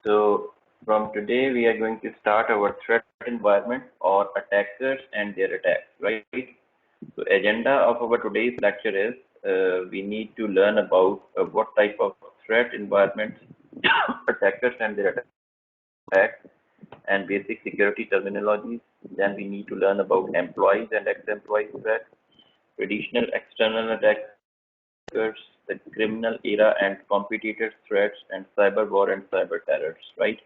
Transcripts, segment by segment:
So from today, we are going to start our threat environment or attackers and their attacks, right? So agenda of our today's lecture is we need to learn about what type of threat environments, attackers and their attacks, and basic security terminologies. Then we need to learn about employees and ex-employees threat, traditional external attackers, the criminal era and competitor threats, and cyber war and cyber terrors, right?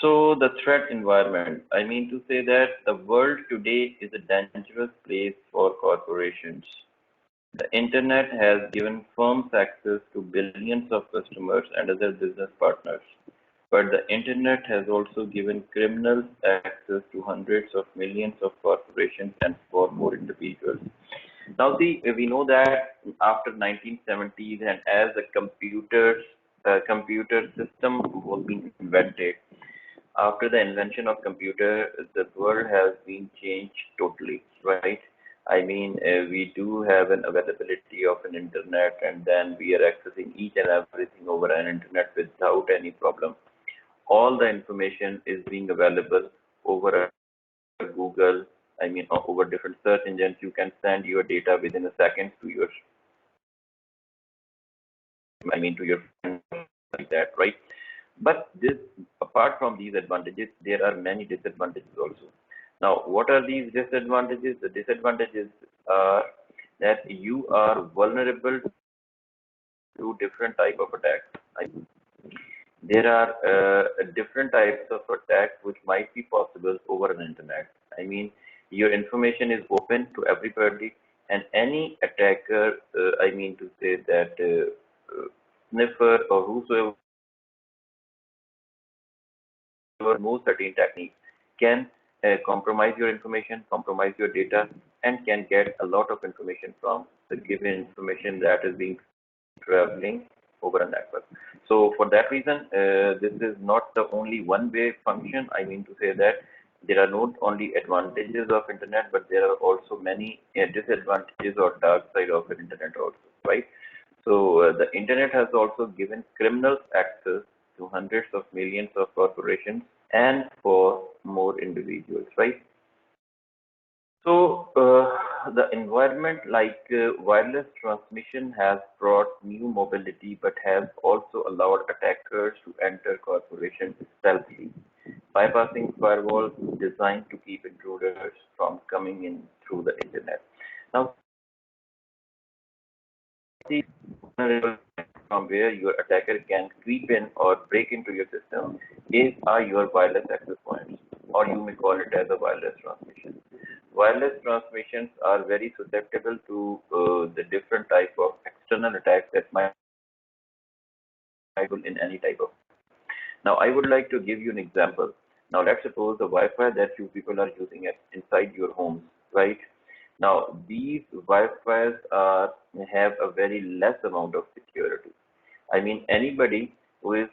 So the threat environment, I mean to say that the world today is a dangerous place for corporations. The internet has given firms access to billions of customers and other business partners. But the internet has also given criminals access to hundreds of millions of corporations and for more individuals. Now, see, we know that after 1970s and as the computer system was being invented, after the invention of computer, the world has been changed totally, right? I mean, we do have an availability of an internet, and then we are accessing each and everything over an internet without any problem. All the information is being available over a Google. I mean, over different search engines. You can send your data within a second to your, to your friends like that, right? But this, apart from these advantages, there are many disadvantages also. Now, what are these disadvantages? The disadvantages are that you are vulnerable to different type of attacks. There are different types of attacks which might be possible over an internet. I mean, your information is open to everybody, and any attacker, I mean to say that sniffer or whosoever knows certain techniques can compromise your information, compromise your data, and can get a lot of information from the given information that is being traveling over a network. So for that reason, this is not the only one-way function. I mean to say that there are not only advantages of internet, but there are also many disadvantages or dark side of an internet also, right? So the internet has also given criminals access to hundreds of millions of corporations and for more individuals, right? So the environment like wireless transmission has brought new mobility, but has also allowed attackers to enter corporations stealthily, bypassing firewalls designed to keep intruders from coming in through the internet. Now, the vulnerable from where your attacker can creep in or break into your system are your wireless access points, or you may call it as a wireless transmission. Wireless transmissions are very susceptible to the different type of external attacks that might happen in any type of. Now, I would like to give you an example. Now, let's suppose the Wi-Fi that you people are using inside your homes, right? Now, these Wi-Fi's have a very less amount of security. I mean, anybody who is,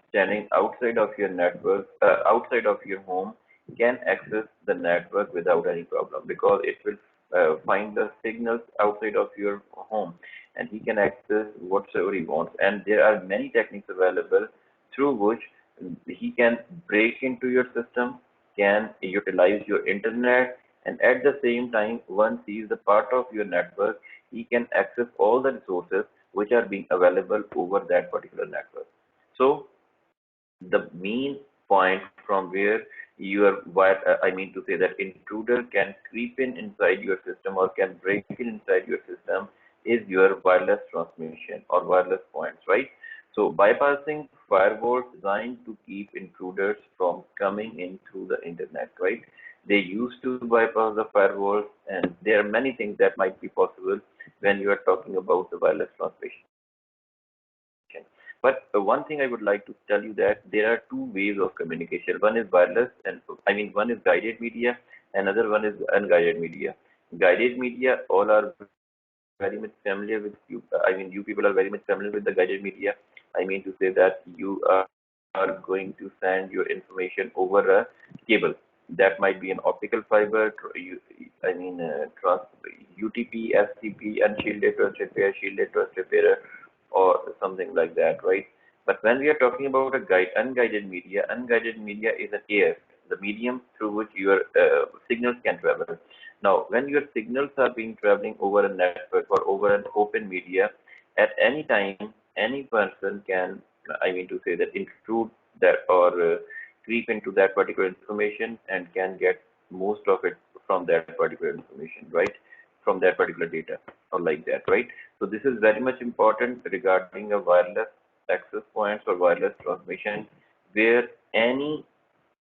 standing outside of your network, outside of your home, can access the network without any problem because it will find the signals outside of your home, and he can access whatsoever he wants. And there are many techniques available through which he can break into your system, can utilize your internet, and at the same time, once he is a part of your network, he can access all the resources which are being available over that particular network. So the main point from where your I mean to say that intruder can creep in inside your system or can break in inside your system is your wireless transmission or wireless points, right? So bypassing firewalls designed to keep intruders from coming in through the internet, right? They used to bypass the firewalls, and there are many things that might be possible when you are talking about the wireless transmission. But one thing I would like to tell you that there are two ways of communication. One is wireless, and one is guided media, another one is unguided media. Guided media, all are very much familiar with you. You people are very much familiar with the guided media. I mean to say that you are going to send your information over a cable. That might be an optical fiber, UTP, STP, unshielded trust repair, shielded trust repair, or something like that, right? But when we are talking about unguided media is an air, the medium through which your signals can travel. Now, when your signals are being traveling over a network or over an open media, at any time, any person can, I mean to say that, intrude that or creep into that particular information and can get most of it from that particular information, right? From that particular data or like that, right? So this is very much important regarding a wireless access points or wireless transmission where any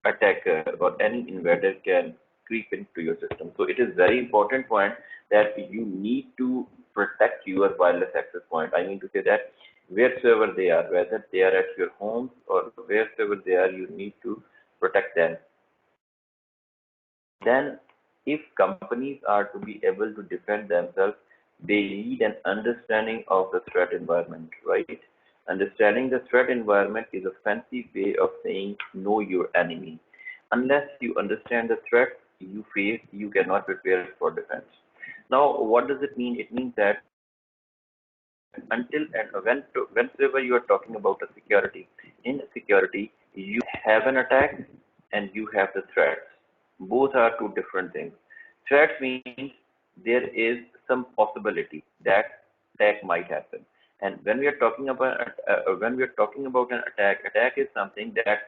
attacker or any invader can creep into your system. So it is very important point that you need to protect your wireless access point. I mean to say that wheresoever they are, whether they are at your home or wheresoever they are, you need to protect them. Then, if companies are to be able to defend themselves, they need an understanding of the threat environment, right? Understanding the threat environment is a fancy way of saying know your enemy. Unless you understand the threat you face, you cannot prepare for defense. Now, what does it mean? It means that until and whenever you are talking about a security, in security, you have an attack and you have the threats. Both are two different things. Threats means there is some possibility that attack might happen. And when we are talking about an attack is something that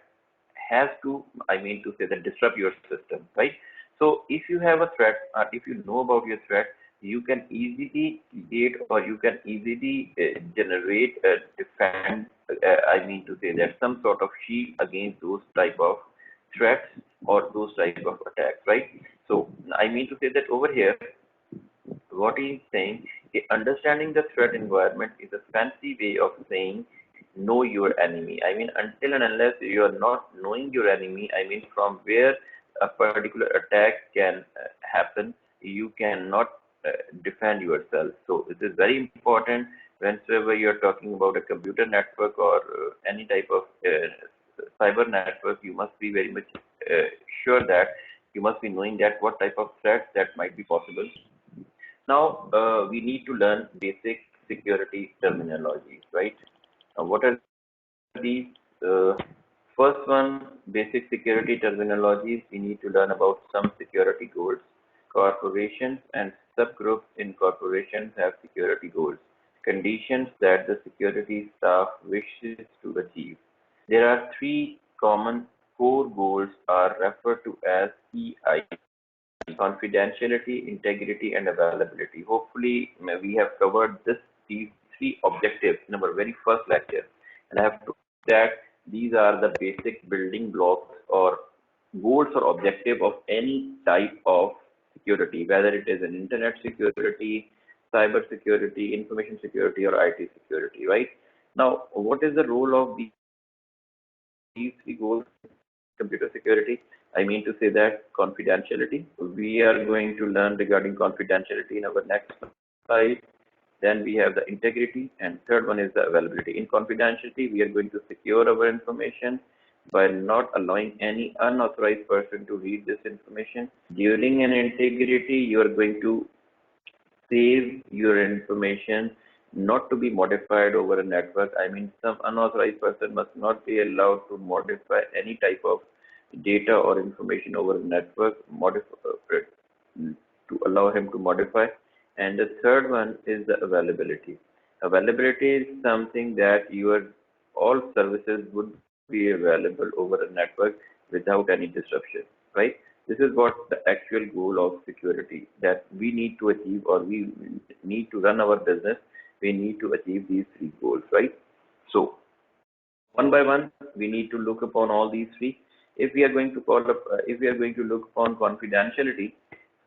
has to, I mean to say that, disrupt your system, right? So if you have a threat or if you know about your threat, you can easily create or you can easily generate, defend, I mean to say that, some sort of shield against those type of threats or those type of attacks, right? So I mean to say that over here, what he's saying, understanding the threat environment is a fancy way of saying know your enemy. I mean, until and unless you are not knowing your enemy, I mean, from where a particular attack can happen, you cannot defend yourself. So it is very important whenever you are talking about a computer network or any type of cyber network, you must be very much sure that you must be knowing that what type of threats that might be possible. Now, we need to learn basic security terminologies, right? What are these? Uh, First one, basic security terminologies. We need to learn about some security goals. Corporations and subgroups in corporations have security goals, conditions that the security staff wishes to achieve. There are three common core goals are referred to as EI: confidentiality, integrity, and availability. Hopefully, we have covered these three objectives in our very first lecture. And I have told that these are the basic building blocks or goals or objective of any type of security, whether it is an internet security, cyber security, information security, or IT security, right? Now, what is the role of these three goals in computer security? I mean to say that confidentiality. We are going to learn regarding confidentiality in our next slide. Then we have the integrity, and third one is the availability. In confidentiality, we are going to secure our information by not allowing any unauthorized person to read this information. During an integrity, you are going to save your information not to be modified over a network. I mean, some unauthorized person must not be allowed to modify any type of data or information over a network, to allow him to modify. And the third one is the availability. Availability is something that your all services would be available over a network without any disruption, right? This is what the actual goal of security that we need to achieve, or we need to run our business. We need to achieve these three goals, right? So one by one, we need to look upon all these three. If we are going to if we are going to look upon confidentiality,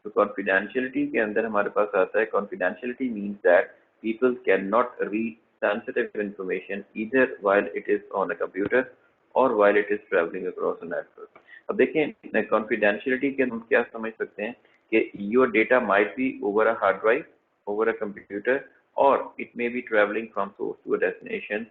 तो confidentiality के अंदर हमारे पास आता है, confidentiality means that people cannot read sensitive information either while it is on a computer or while it is traveling across a network. अब देखें confidentiality के हम क्या समझ सकते हैं कि your data might be over a hard drive, over a computer, or it may be traveling from source to a destination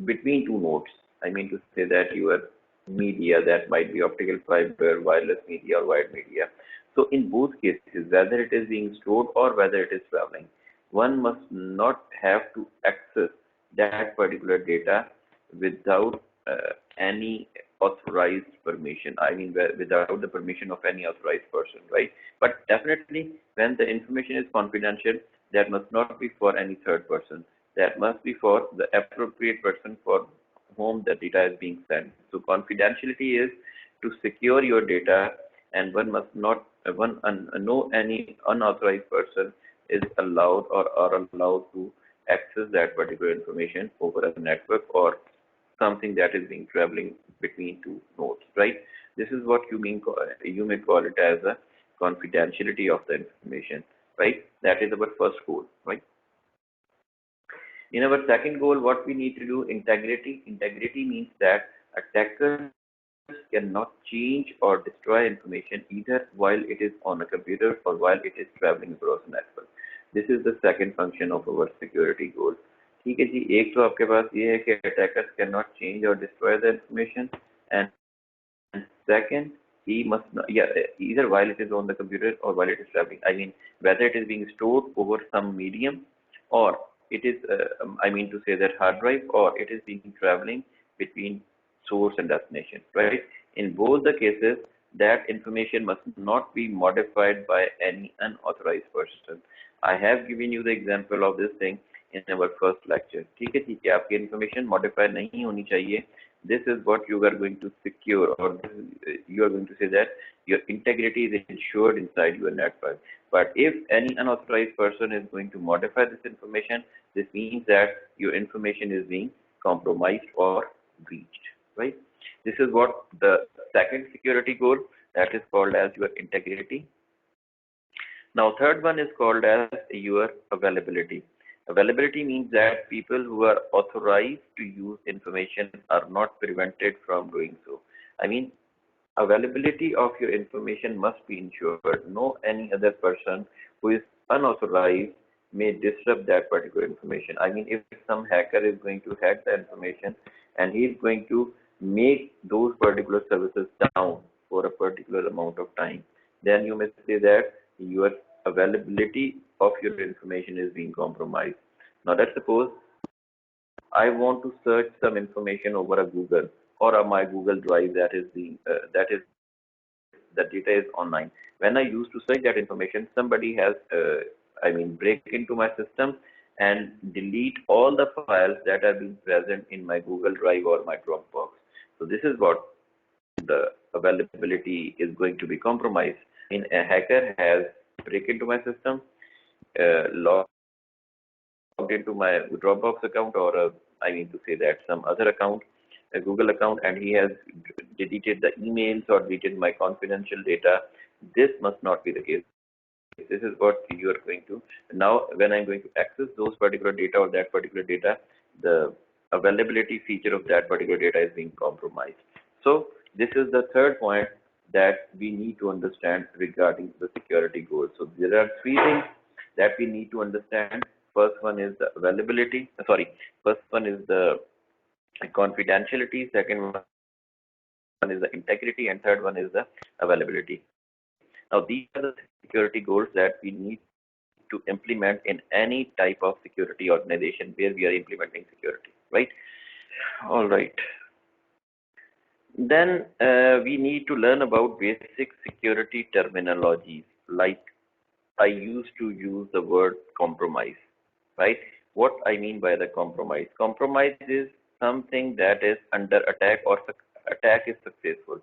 between two nodes. I mean to say that your media, that might be optical fiber, wireless media, or wired media. So in both cases, whether it is being stored or whether it is traveling, one must not have to access that particular data without any authorized permission. I mean, without the permission of any authorized person, right? But definitely, when the information is confidential, that must not be for any third person. That must be for the appropriate person for whom the data is being sent. So confidentiality is to secure your data, and one must not no any unauthorized person is allowed or are allowed to access that particular information over a network or something that is being traveling between two nodes, right? This is what you may call it as a confidentiality of the information, right? That is our first goal, right? In our second goal, what we need to do, integrity. Integrity means that attackers cannot change or destroy information either while it is on a computer or while it is traveling across a network. This is the second function of our security goal. ठीक है जी, एक तो आपके पास ये है कि attackers cannot change or destroy the information, and second, he must not, yeah, either while it is on the computer or while it is traveling. I mean, whether it is being stored over some medium or it is, I mean to say that hard drive, or it is being traveling between source and destination, right? In both the cases, that information must not be modified by any unauthorized person. I have given you the example of this thing in our first lecture. ठीक है, आपकी information modify नहीं होनी चाहिए. This is what you are going to secure, or you are going to say that your integrity is ensured inside your network. But if any unauthorized person is going to modify this information, this means that your information is being compromised or breached, right? This is what the second security goal, that is called as your integrity. Now, third one is called as your availability. Availability means that people who are authorized to use information are not prevented from doing so. I mean, availability of your information must be ensured. No any other person who is unauthorized may disrupt that particular information. I mean, if some hacker is going to hack the information and he is going to make those particular services down for a particular amount of time, then you may say that your availability of your information is being compromised. Now, let's suppose I want to search some information over a Google or my Google Drive that is the data is online. When I used to search that information, somebody has, I mean, break into my system and delete all the files that have been present in my Google Drive or my Dropbox. So this is what the availability is going to be compromised. In a hacker has break into my system, logged into my Dropbox account, or I mean to say that some other account, a Google account, and he has deleted the emails or deleted my confidential data. This must not be the case. This is what you are going to now. When I'm going to access those particular data or that particular data, the availability feature of that particular data is being compromised. So this is the third point that we need to understand regarding the security goals. So there are three things that we need to understand. First one is the availability. First one is the confidentiality. Second one is the integrity, and third one is the availability. Now, these are the security goals that we need to implement in any type of security organization where we are implementing security, right? All right. Then we need to learn about basic security terminologies. Like I used to use the word compromise, right? What I mean by the compromise? Compromise is something that is under attack or attack is successful.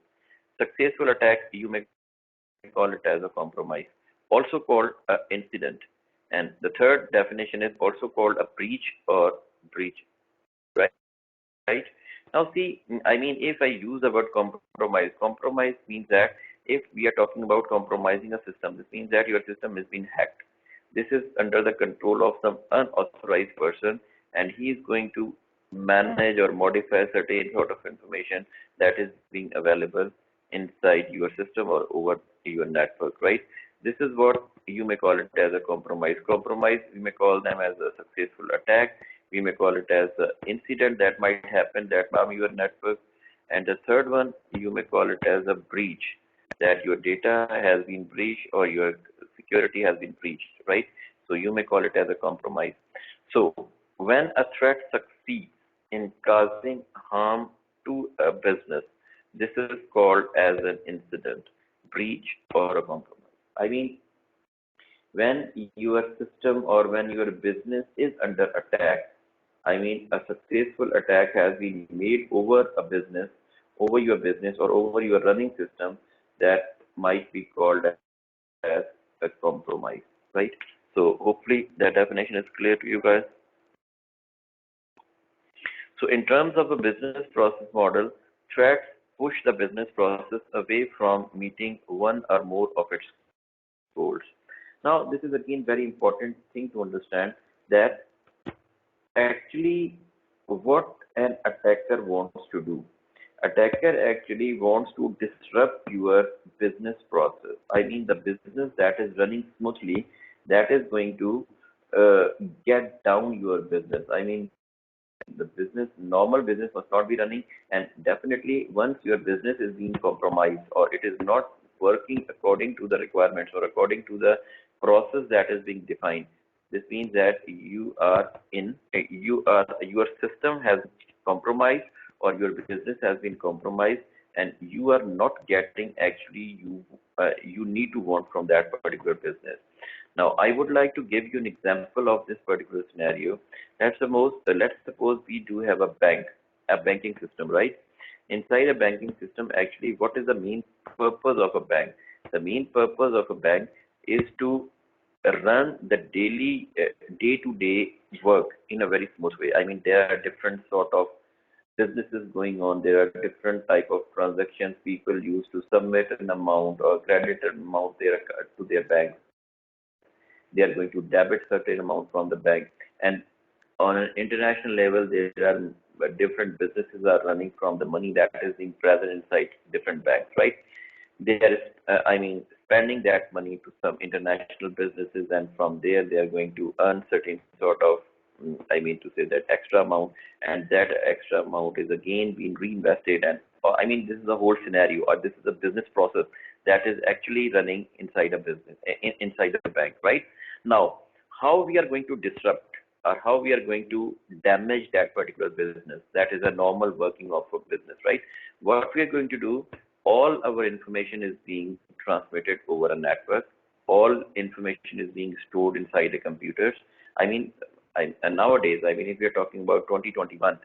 Successful attack, you may call it as a compromise, also called an incident. And the third definition is also called a breach or breach, right? Right? Now, see, I mean, if I use the word compromise means that if we are talking about compromising a system, this means that your system has been hacked. This is under the control of some unauthorized person, and he is going to manage or modify certain sort of information that is being available inside your system or over your network, right? This is what you may call it as a compromise. Compromise, we may call them as a successful attack. We may call it as an incident that might happen that harm your network. And the third one, you may call it as a breach, that your data has been breached or your security has been breached, right? So you may call it as a compromise. So when a threat succeeds in causing harm to a business. This is called as an incident, breach, or a compromise. I mean, when your system or when your business is under attack, I mean, a successful attack has been made over a business, over your business, or over your running system, that might be called as a compromise, right? So hopefully that definition is clear to you guys. So in terms of a business process model, threats push the business process away from meeting one or more of its goals. Now, this is again very important thing to understand, that actually what an attacker wants to do. Attacker actually wants to disrupt your business process. I mean, the business that is running smoothly, that is going to uh, get down your business. I mean, the business, normal business must not be running, and definitely once your business is being compromised or it is not working according to the requirements or according to the process that is being defined, this means that your system has compromised or your business has been compromised, and you are not getting actually you need to want from that particular business. Now, I would like to give you an example of this particular scenario. Let's suppose we do have a bank, a banking system, right? Inside a banking system, actually, what is the main purpose of a bank? The main purpose of a bank is to run the daily, day-to-day work in a very smooth way. I mean, there are different sort of businesses going on. There are different type of transactions people use to submit an amount or credit an amount to their bank. They are going to debit certain amount from the bank, and on an international level there are different businesses are running from the money that is being present inside different banks, right? They are I mean, spending that money to some international businesses, and from there they are going to earn certain sort of I mean to say that extra amount, and that extra amount is again being reinvested. And I mean, this is a whole scenario, or this is a business process that is actually running inside a business, inside a bank, right? Now, how we are going to disrupt or how we are going to damage that particular business, that is a normal working of a business, right? What we are going to do, all our information is being transmitted over a network. All information is being stored inside the computers. I mean, and nowadays, I mean, if you're talking about 2021,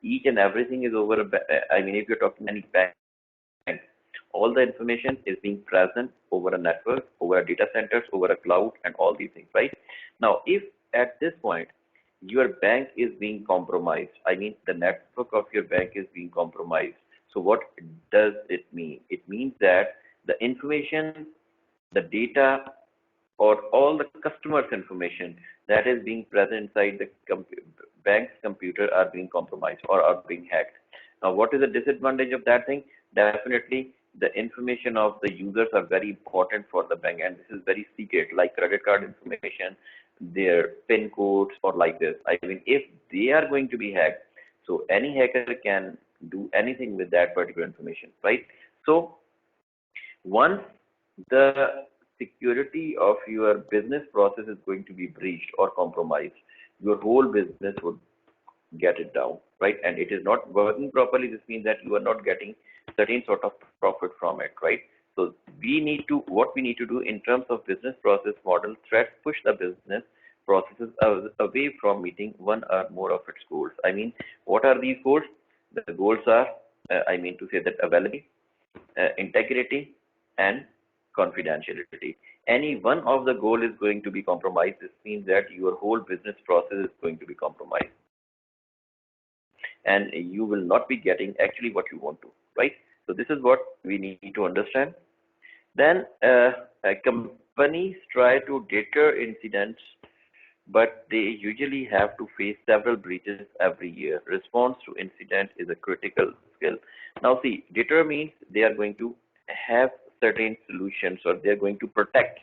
each and everything is over. I mean, if you're talking any bank, all the information is being present over a network, over a data centers, over a cloud, and all these things, right? Now, if at this point your bank is being compromised, I mean, the network of your bank is being compromised. So what does it mean? It means that the information, the data, or all the customers' information that is being present inside the bank's computer are being compromised or are being hacked. Now, what is the disadvantage of that thing? Definitely, the information of the users are very important for the bank, and this is very secret, like credit card information, their PIN codes, or like this. I mean, if they are going to be hacked, so any hacker can do anything with that particular information, right? So once the security of your business process is going to be breached or compromised, your whole business would get it down, right? And it is not working properly. This means that you are not getting certain sort of profit from it, right? So what we need to do in terms of business process model, threats push the business processes away from meeting one or more of its goals. I mean, what are these goals? The goals are, I mean to say that availability, integrity, and confidentiality. Any one of the goal is going to be compromised. This means that your whole business process is going to be compromised, and you will not be getting actually what you want to, right? So this is what we need to understand. Then companies try to deter incidents, but they usually have to face several breaches every year. Response to incident is a critical skill. Now see, deter means they are going to have certain solutions, or they are going to protect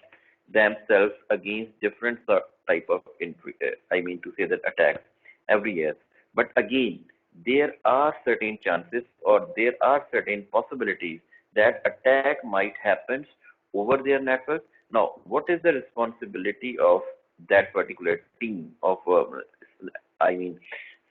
themselves against different type of I mean to say that attacks every year. But again, there are certain chances or there are certain possibilities that attack might happen over their network. Now, what is the responsibility of that particular team of, I mean,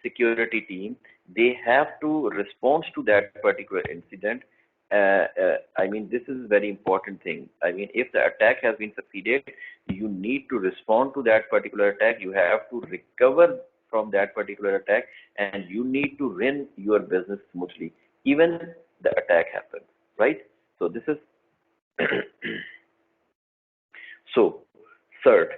security team? they have to respond to that particular incident. I mean, this is a very important thing. I mean, if the attack has been succeeded, you need to respond to that particular attack. You have to recover from that particular attack, and you need to run your business smoothly, even the attack happens, right? So this is so, CERT.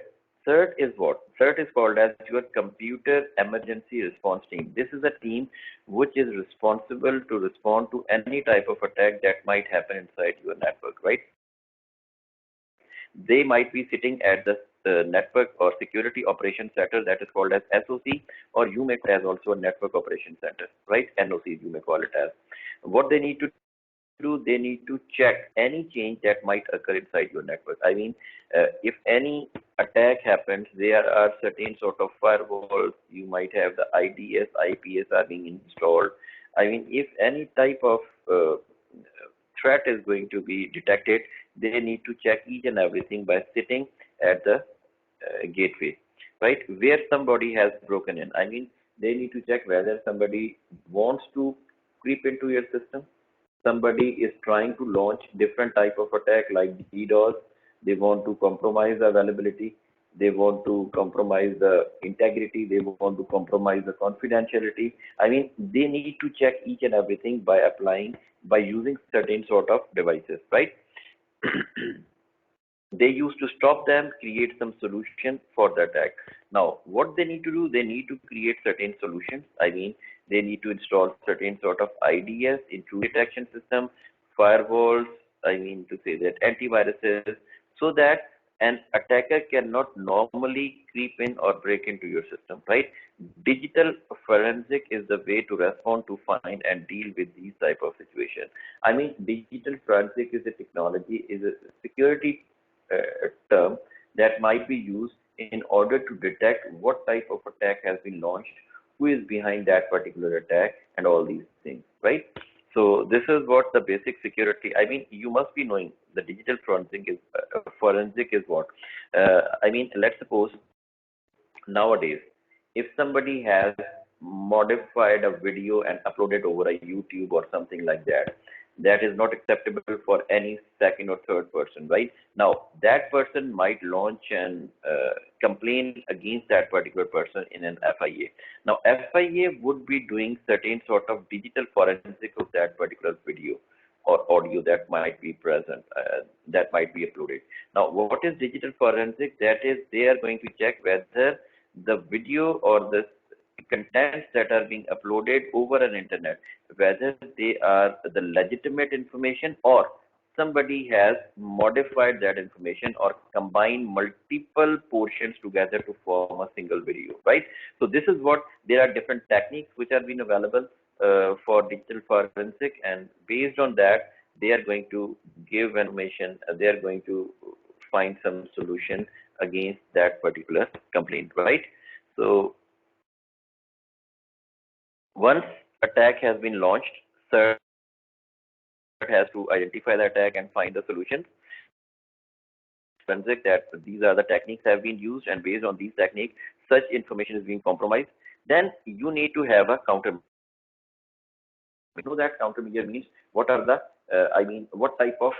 CERT is what? CERT is called as your Computer Emergency Response Team. This is a team which is responsible to respond to any type of attack that might happen inside your network, right? They might be sitting at the network or security operations center, that is called as SOC, or you may call it as also a network operations center, right? NOC, you may call it as. What they need to do, they need to check any change that might occur inside your network. I mean, if any attack happens, there are certain sort of firewalls. You might have the IDS, IPS are being installed. I mean, if any type of threat is going to be detected, they need to check each and everything by sitting at the gateway, right? Where somebody has broken in. I mean, they need to check whether somebody wants to creep into your system. Somebody is trying to launch different type of attack like DDoS. They want to compromise the availability. They want to compromise the integrity. They want to compromise the confidentiality. I mean, they need to check each and everything by using certain sort of devices, right? They used to stop them, create some solution for the attack. Now, what they need to do, they need to create certain solutions. I mean, they need to install certain sort of IDS, intrusion detection system, firewalls, I mean to say that antiviruses, so that an attacker cannot normally creep in or break into your system, right? Digital forensic is the way to respond to find and deal with these type of situations. I mean, digital forensic is a technology, is a security term that might be used in order to detect what type of attack has been launched, who is behind that particular attack, and all these things, right? So this is what the basic security. I mean, you must be knowing the digital forensic is what. I mean, let's suppose nowadays, if somebody has modified a video and uploaded over a YouTube or something like that, that is not acceptable for any second or third person, right? Now, that person might launch and complain against that particular person in an FIA. Now, FIA would be doing certain sort of digital forensic of that particular video or audio that might be present, that might be uploaded. Now, what is digital forensic? That is, they are going to check whether the video or the contents that are being uploaded over an internet, whether they are the legitimate information or somebody has modified that information or combined multiple portions together to form a single video, right? So this is what, there are different techniques which are being available for digital forensic, and based on that, they are going to give information, they are going to find some solution against that particular complaint, right? So once attack has been launched, CERT has to identify the attack and find the solution. Forensic, that these are the techniques have been used, and based on these techniques, such information is being compromised. Then you need to have a counter. We know that countermeasure means what are the, I mean, what type of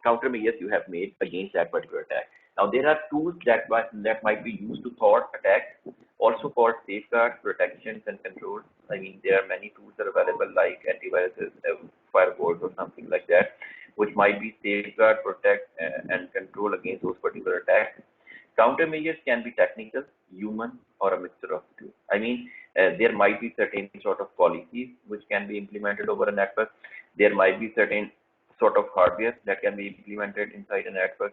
countermeasures you have made against that particular attack. Now, there are tools that might be used to thwart attacks, also called safeguards, protections, and controls. I mean, there are many tools that are available like antiviruses, firewalls, or something like that, which might be safeguard, protect, and control against those particular attacks. Countermeasures can be technical, human, or a mixture of the two. I mean, there might be certain sort of policies which can be implemented over a network. There might be certain sort of hardware that can be implemented inside a network,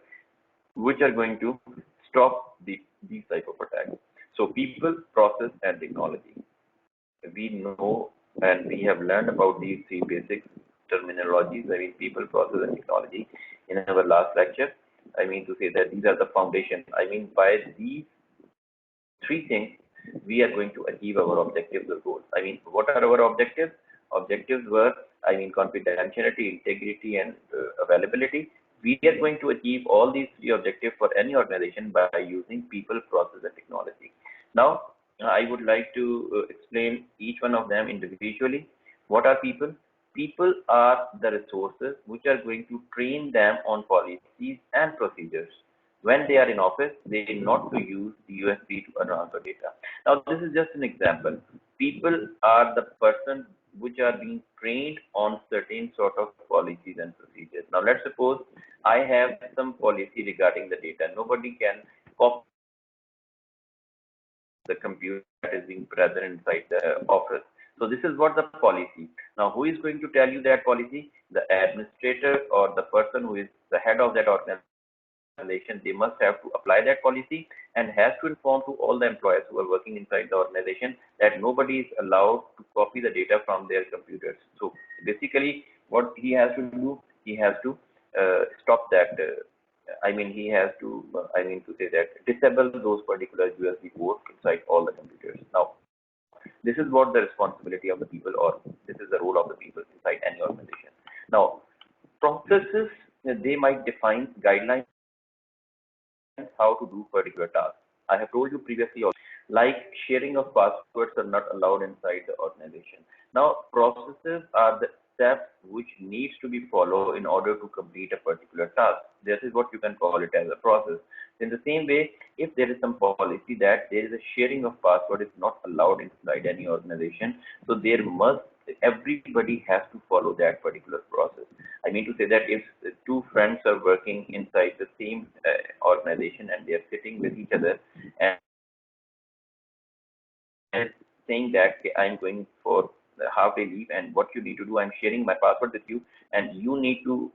which are going to stop these type of attacks. So people, process, and technology. We know and we have learned about these three basic terminologies. I mean, people, process, and technology in our last lecture. I mean to say that these are the foundation. I mean, by these three things, we are going to achieve our objectives or goals. I mean, what are our objectives? Objectives were, I mean, confidentiality, integrity, and availability. We are going to achieve all these three objectives for any organization by using people, process, and technology. Now, I would like to explain each one of them individually. What are people? People are the resources which are going to train them on policies and procedures. When they are in office, they not to use the USB to transfer data. Now, this is just an example. People are the person which are being trained on certain sort of policies and procedures. Now, let's suppose I have some policy regarding the data. Nobody can copy the computer that is being present inside the office. So this is what the policy. Now, who is going to tell you that policy? The administrator or the person who is the head of that organization. They must have to apply that policy and has to inform to all the employees who are working inside the organization that nobody is allowed to copy the data from their computers. So basically, what he has to do, he has to stop that. He has to, to say that disable those particular USB ports inside all the computers. Now, this is what the responsibility of the people, or this is the role of the people inside any organization. Now, processes, they might define guidelines how to do particular tasks. I have told you previously also, like sharing of passwords are not allowed inside the organization. Now, processes are the steps which needs to be followed in order to complete a particular task. This is what you can call it as a process. In the same way, if there is some policy that there is a sharing of password is not allowed inside any organization, so there must everybody has to follow that particular process. I mean to say that if two friends are working inside the same organization and they are sitting with each other and saying that, okay, I'm going for half day leave and what you need to do, I'm sharing my password with you and you need to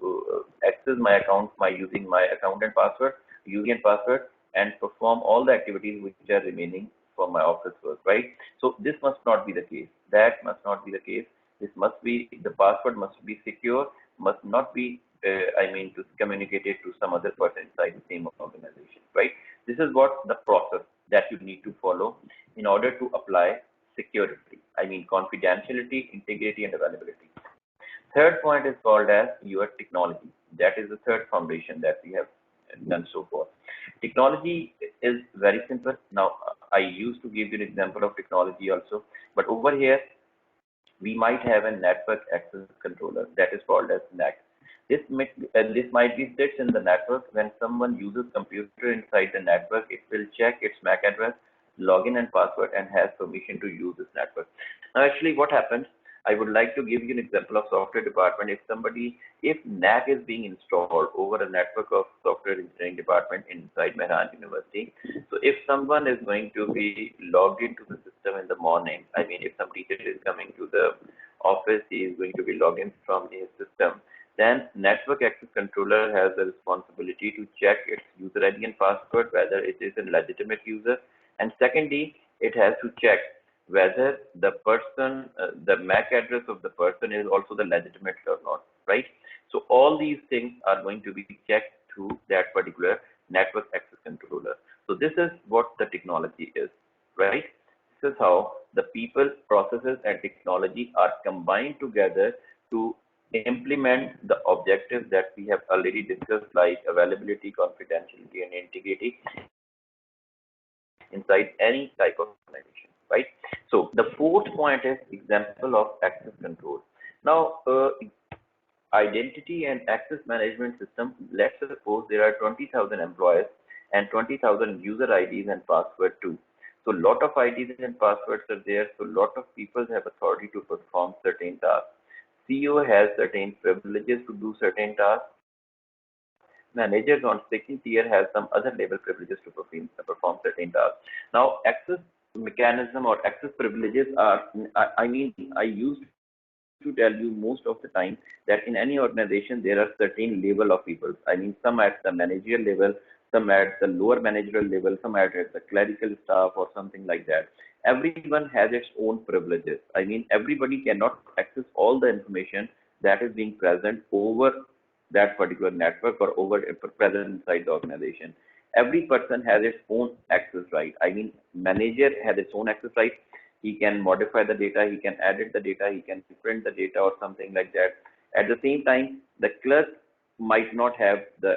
access my account by using my account and password, using password, and perform all the activities which are remaining for my office work, right? So this must not be the case. That must not be the case. This must be, the password must be secure, must not be, to communicate it to some other person inside the same organization, right? This is what the process that you need to follow in order to apply security. Confidentiality, integrity, and availability. Third point is called as your technology. That is the third foundation that we have done so far. Technology is very simple. Now, I used to give you an example of technology also, but over here, we might have a network access controller that is called as NAC. This might be sits in the network. When someone uses computer inside the network, it will check its MAC address, login and password, and has permission to use this network. Now, actually, what happens? I would like to give you an example of software department. If NAC is being installed over a network of software engineering department inside Mehran University, so if someone is going to be logged into the system in the morning, if some teacher is coming to the office, he is going to be logged in from his system, then network access controller has the responsibility to check its user ID and password, whether it is a legitimate user. And secondly, it has to check whether the person, the MAC address of the person is also the legitimate or not, right? So all these things are going to be checked through that particular network access controller. So this is what the technology is, right? This is how the people, processes, and technology are combined together to implement the objectives that we have already discussed, like availability, confidentiality, and integrity inside any type of organization, right? So the fourth point is example of access control. Now, identity and access management system. Let's suppose there are 20,000 employees and 20,000 user IDs and password too. So lot of IDs and passwords are there. So lot of people have authority to perform certain tasks. CEO has certain privileges to do certain tasks. Managers on second tier has some other level privileges to perform certain tasks. Now, access mechanism or access privileges are, I used to tell you most of the time that in any organization, there are certain level of people. Some at the managerial level, some at the lower managerial level, some at the clerical staff or something like that. Everyone has its own privileges. Everybody cannot access all the information that is being present over that particular network or over present inside the organization. Every person has its own access right. Manager has its own access right. He can modify the data, he can edit the data, he can print the data or something like that. At the same time, the clerk might not have the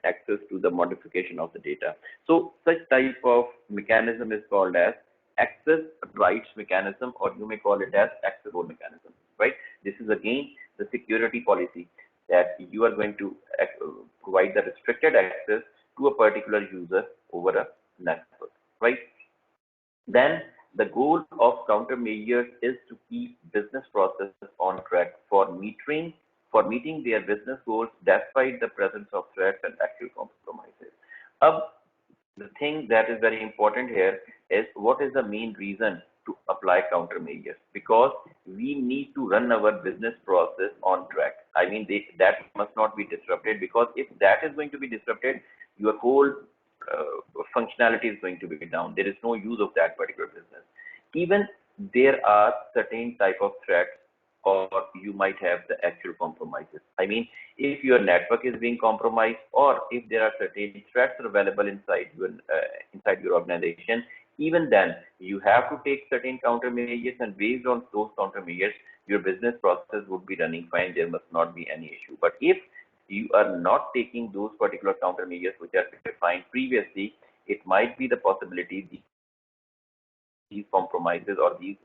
access to the modification of the data. So such type of mechanism is called as access rights mechanism, or you may call it as access role mechanism, right? This is again the security policy that you are going to provide the restricted access to a particular user over a network, right? Then the goal of countermeasures is to keep business processes on track for meeting their business goals despite the presence of threats and actual compromises. The thing that is very important here is what is the main reason to apply countermeasures, because we need to run our business process on track. I mean, that must not be disrupted, because if that is going to be disrupted, your whole functionality is going to be down. There is no use of that particular business. Even there are certain type of threats, or you might have the actual compromises. I mean, if your network is being compromised, or if there are certain threats available inside your organization, even then you have to take certain countermeasures, and based on those countermeasures, your business process would be running fine. There must not be any issue. But if you are not taking those particular countermeasures which are defined previously, it might be the possibility these compromises or these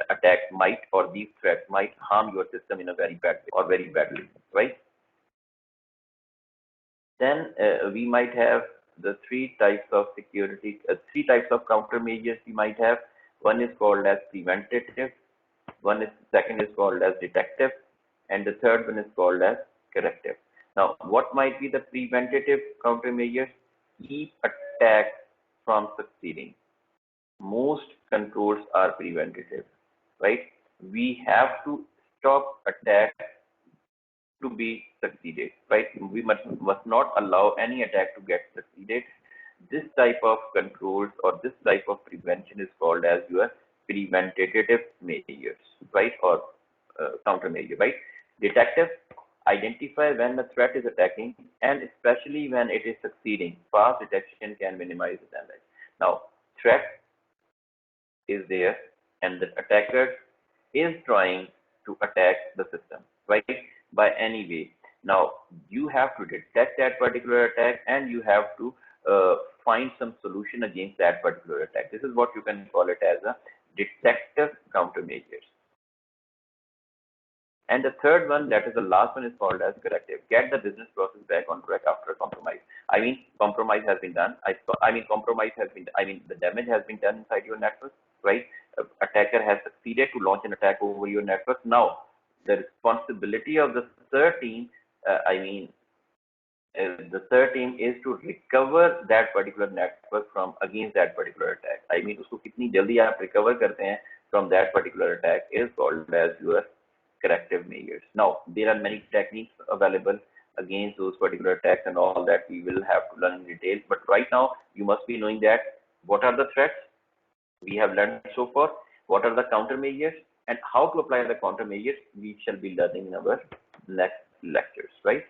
attacks might, or these threats might harm your system in a very bad way or very badly, right? Then we might have the three types of countermeasures we might have. One is called as preventative, second is called as detective, and the third one is called as corrective. Now, what might be the preventative countermeasures? Keep attacks from succeeding. Most controls are preventative, right? We have to stop attacks to be succeeded, right? We must not allow any attack to get succeeded. This type of controls or this type of prevention is called as your preventative measures, right? Or countermeasure, right? Detective: identify when the threat is attacking, and especially when it is succeeding. Fast detection can minimize the damage. Now, threat is there, and the attacker is trying to attack the system, right? By any way. Now, you have to detect that particular attack, and you have to find some solution against that particular attack. This is what you can call it as a detective countermeasures. And the third one, that is the last one, is called as corrective. Get the business process back on track after a compromise. I mean, compromise has been done. The damage has been done inside your network, right? Attacker has succeeded to launch an attack over your network. Now, the responsibility of the third team, the third team is to recover that particular network from against that particular attack. I mean, उसको कितनी जल्दी आप recover करते हैं from that particular attack is called as your corrective measures. Now, there are many techniques available against those particular attacks, and all that we will have to learn in detail. But right now, you must be knowing that what are the threats we have learned so far, what are the countermeasures, and how to apply the countermeasures we shall be learning in our next lectures, right?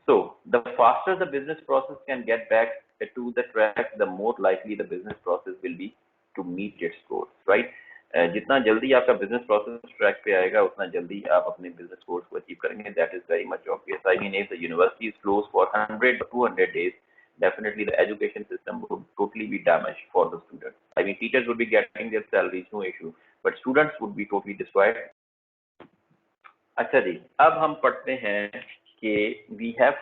So the faster the business process can get back to the track, the more likely the business process will be to meet its goals, right? जितना जल्दी आपका business process track पे आएगा, उतना जल्दी आप अपने business goals को achieve करेंगे. That is very much obvious. I mean, if the university is closed for 100 or 200 days, definitely the education system would totally be damaged for the students. I mean, teachers would be getting their salaries, no issue, but students would be totally destroyed. अच्छा जी, अब हम पढ़ते हैं कि we have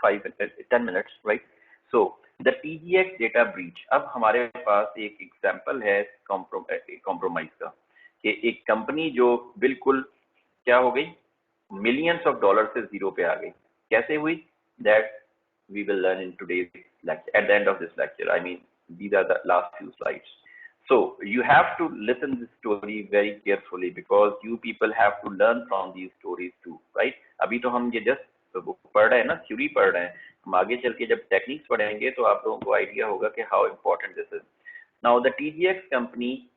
10 minutes, right? So the TGX data breach. अब हमारे पास एक example है कॉम्प्रोमाइज का, कि एक कंपनी जो बिल्कुल क्या हो गई, मिलियंस ऑफ डॉलर से जीरो पे आ गई. कैसे हुई? That we will learn in today's lecture, at the end of this lecture. I mean, these are the last few slides. So you have to listen this story very carefully, because you people have to learn from these stories too, right? अभी तो हम ये just पढ़ रहे हैं ना, theory पढ़ रहे हैं. हम आगे चल के जब टेक्निक्स पढ़ेंगे तो आप लोगों को आइडिया होगा कि how important this is. Now the TJX company,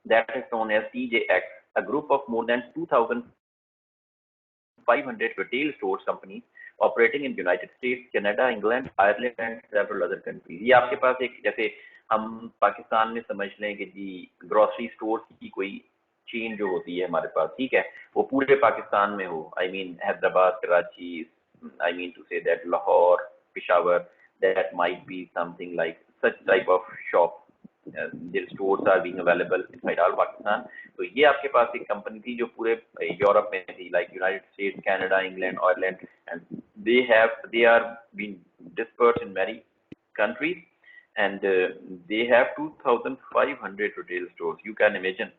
that is known as TJX, a group of more than 2,500 retail stores companies operating in United States, Canada, England, Ireland and several other countries. ये आपके पास एक, जैसे हम पाकिस्तान में समझ लें कि जी grocery store की कोई चेन जो होती है हमारे पास, ठीक है, वो पूरे पाकिस्तान में हो. I mean Hyderabad, Karachi, I mean to say that Lahore, Peshawar, that might be something like such type of shop, their stores are being available inside all Pakistan. तो ये आपके पास एक कंपनी थी जो पूरे यूरोप में थी, like United States, Canada, England, Ireland, and they are being dispersed in many countries, and they have 2,500 retail stores. You can imagine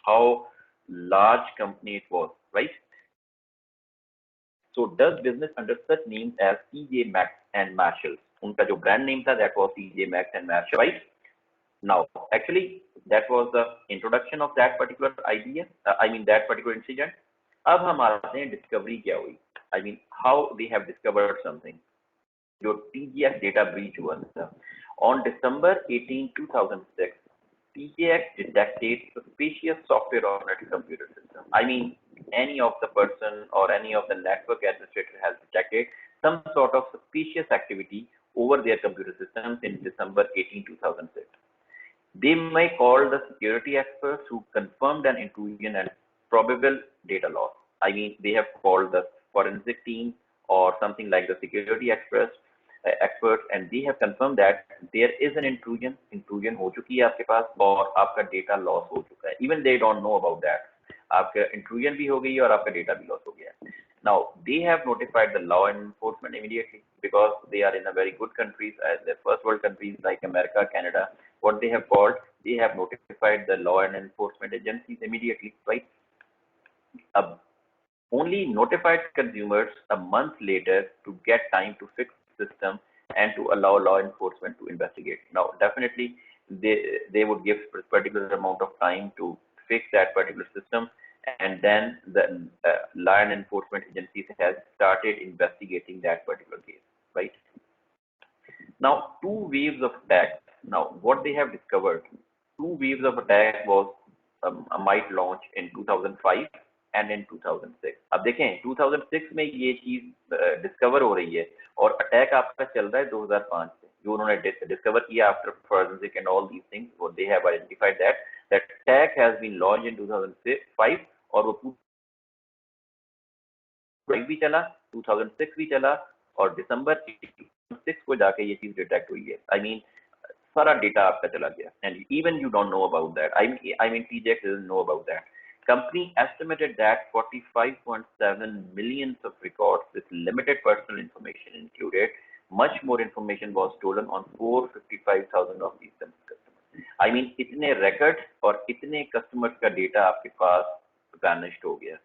how large company it was, right? So does business under such names as TJ Maxx and Marshalls. उनका जो brand name था that was TJ Maxx and Marshalls, right? Now, actually, that was the introduction of that particular idea. That particular incident. अब हम आते हैं discovery क्या हुई? I mean, how they have discovered something. जो TJX data breach हुआ था. On December 18, 2006, TJX detected suspicious software on its computer system. I mean, any of the person or any of the network administrator has detected some sort of suspicious activity over their computer systems in December 18, 2006. They may call the security experts who confirmed an intrusion and probable data loss. I mean, they have called the forensic team or something like the security experts, and they have confirmed that there is an intrusion हो चुकी है आपके पास और आपका data loss हो चुका है. Even they don't know about that. आपका intrusion भी हो गई है और आपका data भी loss हो गया है. Now, they have notified the law enforcement immediately because they are in a very good countries, as the first world countries like America, Canada. What they have called, they have notified the law and enforcement agencies immediately, right? Only notified consumers a month later to get time to fix the system and to allow law enforcement to investigate. Now, definitely, they would give a particular amount of time to fix that particular system, and then the law and enforcement agencies has started investigating that particular case, right? Now, two waves of attack. Now, what they have discovered, two waves of attack was might launch in 2005 and in 2006. अब देखें 2006 में ये चीज discover हो रही है और attack आपका चल रहा है 2005 से, जो उन्होंने डिस्कवर किया after forensic and all these things. What they have identified that attack has been launched in 2005 और वो 2005 भी चला, 2006 भी चला और दिसंबर 2006 को जाके ये चीज डिटेक्ट हुई है. I mean, सारा डेटा आपका चला गया, and even you don't know about that. I mean TJX doesn't know about that. Company estimated that 45.7 millions of records with limited personal information included. Much more information was stolen on 455,000 of these customers. I mean, इतने records और इतने customers का data आपके पास vanished हो गया.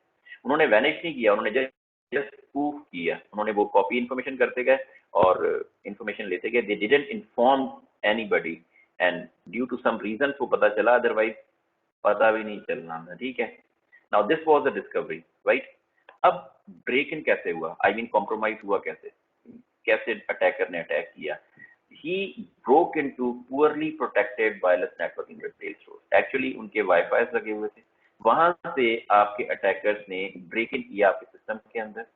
उन्होंने vanish नहीं किया, उन्होंने just spoof किया. उन्होंने वो copy information करते गए और information लेते गए. They didn't inform anybody, and due to some reasons वो पता चला, otherwise पता भी नहीं चलना था. ठीक है. Now this was a discovery, right? अब break in कैसे हुआ? I mean compromise हुआ कैसे? कैसे attacker ने attack किया? He broke into poorly protected wireless networking retail stores. Actually उनके Wi-Fi लगे हुए थे. वहां से आपके attackers ने break in किया आपके system के अंदर.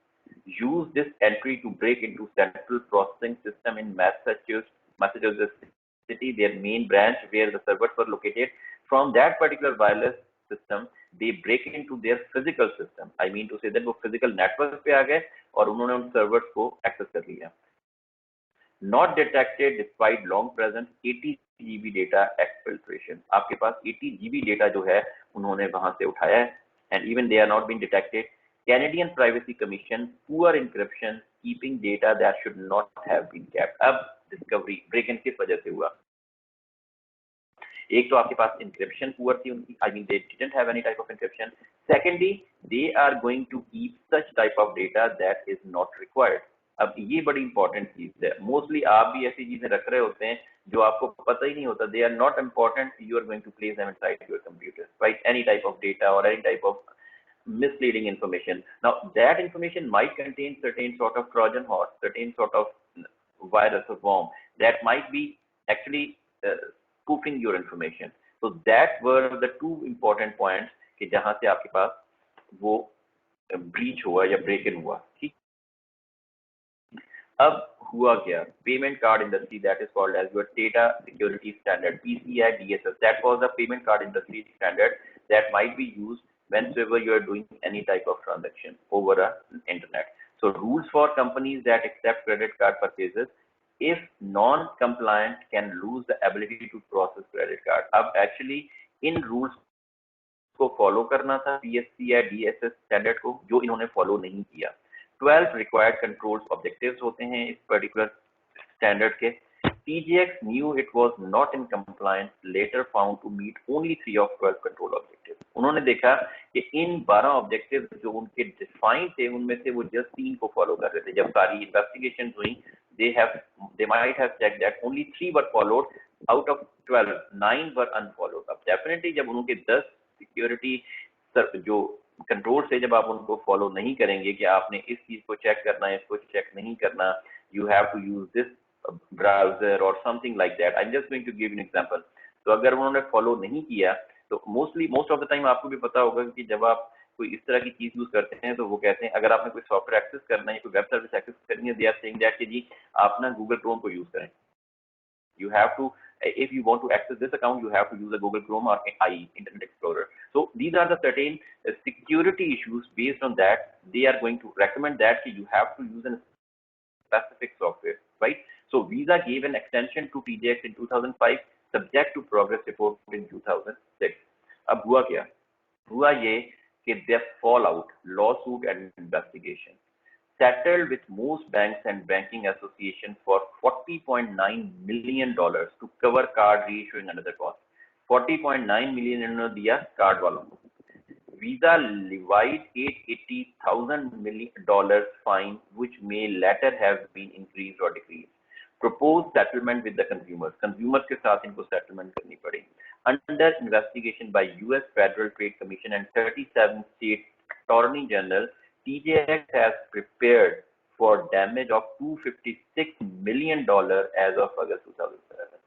Use this entry to break into central processing system in Massachusetts City, their main branch where the servers were located. From that particular wireless system, they break into their physical system. I mean to say that वो physical network पे आ गए और उन्होंने उन servers को access कर लिया. Not detected despite long presence 80 GB data exfiltration. आपके पास 80 GB data जो है उन्होंने वहां से उठाया है, and even they are not being detected. Canadian Privacy Commission, poor encryption, keeping data that should not have been kept. अब discovery break in किस वजह से हुआ? एक तो आपके पास encryption poor थी उनकी. I mean they didn't have any type of encryption. Secondly, they are going to keep such type of data that is not required. अब ये बड़ी इंपॉर्टेंट चीज है. मोस्टली आप भी ऐसी चीजें रख रहे होते हैं जो आपको पता ही नहीं होता. They are not important. You are going to place them inside your computer, right? Any type of data or any type of misleading information. Now that information might contain certain sort of Trojan horse, certain sort of virus or worm that might be actually spoofing your information. So that were the two important points कि जहां से आपके पास वो breach हुआ या break in हुआ. ठीक. अब हुआ क्या? Payment card industry, that is called as your data security standard, PCI DSS. That was the payment card industry standard that might be used whenever you are doing any type of transaction over the internet. So rules for companies that accept credit card purchases if non-compliant can lose the ability to process credit card. अब actually इन rules को follow करना था PSC या DSS standard को, जो इन्होंने follow नहीं किया। 12 रिक्वायर्ड कंट्रोल्स ऑब्जेक्टिव्स होते हैं इस पर्टिकुलर स्टैंडर्ड के। TJX knew it was not in compliance, later found to meet only 3 of 12 control objectives. उन्होंने देखा कि इन 12 ऑब्जेक्टिव्स जो उनके डिफाइन थे उनमें से वो जस्ट 3 को फॉलो कर रहे थे। जब सारी इन्वेस्टिगेशन हुई, they might have checked that only 3 were followed out of 12, 9 were unfollowed. अब डेफिनेटली जब उनके 10 सिक्योरिटी जो कंट्रोल से जब आप उनको फॉलो नहीं करेंगे कि आपने इस चीज को चेक करना है, इसको चेक नहीं करना, you have to use this browser और something like that. I am just going to give an example. तो अगर उन्होंने फॉलो नहीं किया तो मोस्ट ऑफ द टाइम आपको भी पता होगा कि जब आप कोई इस तरह की चीज यूज करते हैं तो वो कहते हैं अगर आपने कोई सॉफ्टवेयर एक्सेस करना है, कोई वेब सर्विस एक्सेस करनी है, दे आर सेइंग दैट कि जी आप ना गूगल क्रोम को यूज करें। You have to, if you want to access this account, you have to use a Google Chrome or IE, Internet Explorer. So these are the certain security issues. Based on that, they are going to recommend that you have to use a specific software, right? So Visa gave an extension to TJX in 2005, subject to progress report in 2006. अब हुआ क्या? हुआ ये कि the fallout, lawsuit and investigation settled with most banks and banking associations for $40.9 million to cover card reissuing and other costs. 40.9 million इन्होंने दिया card वालों को। Visa levied $880,000 fine, which may later have been increased or decreased. Proposed settlement with the consumers. Consumers के साथ इनको settlement करनी पड़ी. Under investigation by U.S. Federal Trade Commission and 37 state attorney general, TJX has prepared for damage of $256 million as of August 2007.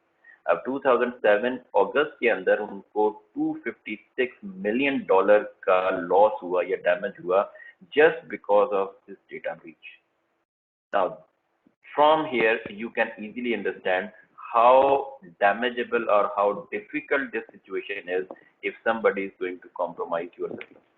अब 2007 अगस्त के अंदर उनको $256 million का लॉस हुआ या डैमेज हुआ just because of this data breach. Now, from here you can easily understand how damageable or how difficult this situation is if somebody is going to compromise your service.